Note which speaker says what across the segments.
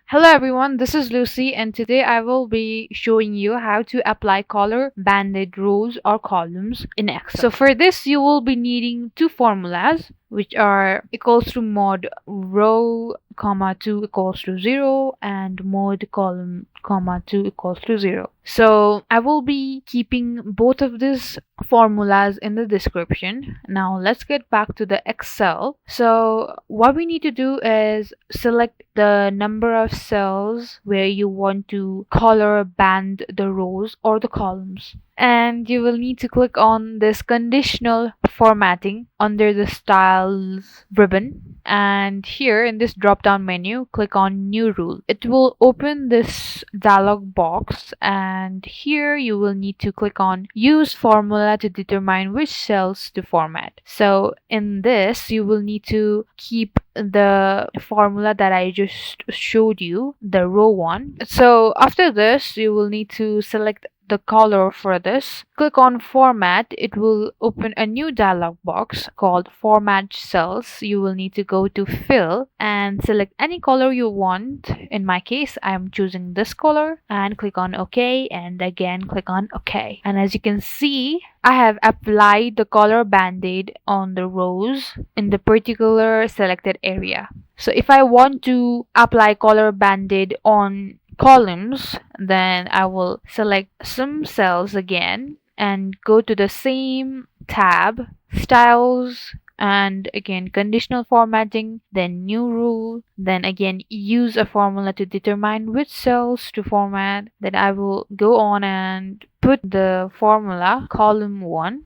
Speaker 1: Hello everyone, this is Lucy and today I will be showing you how to apply color banded rows or columns in Excel. So for this you will be needing two formulas which are equals to mod row comma 2 equals to 0 and mod column comma 2 equals to 0. So I will be keeping both of these formulas in the description. Now let's get back to the Excel. So what we need to do is select the number of cells where you want to color band the rows or the columns, and you will need to click on this conditional formatting under the styles ribbon, and here in this drop down menu click on new rule. It will open this dialog box and here you will need to click on use formula to determine which cells to format. So in this you will need to keep the formula that I just showed you, the row one. So after this you will need to select the color for this. Click on format. It will open a new dialog box called format cells. You will need to go to fill and select any color you want. In my case I'm choosing this color and click on OK and again click on OK. And as you can see, I have applied the color band-aid on the rows in the particular selected area. So if I want to apply color band-aid on columns, then I will select some cells again and go to the same tab, styles, and again conditional formatting, then new rule, then again use a formula to determine which cells to format. Then I will go on and put the formula column 1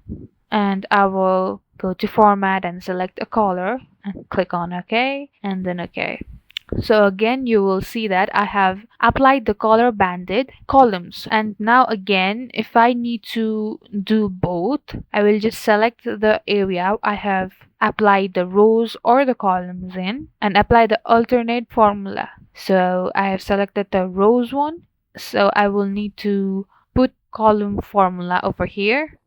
Speaker 1: and I will go to format and select a color and click on OK and then OK. So again you will see that I have applied the color banded columns, and now again if I need to do both I will just select the area I have applied the rows or the columns in and apply the alternate formula. So I have selected the rows one, so I will need to put column formula over here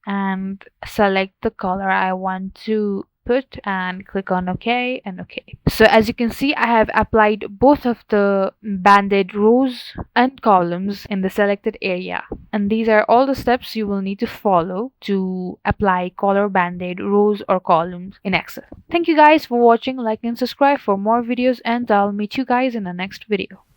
Speaker 1: and select the color I want to put and click on OK and OK. So as you can see, I have applied both of the banded rows and columns in the selected area. And these are all the steps you will need to follow to apply color banded rows or columns in Excel. Thank you guys for watching. Like and subscribe for more videos and I'll meet you guys in the next video.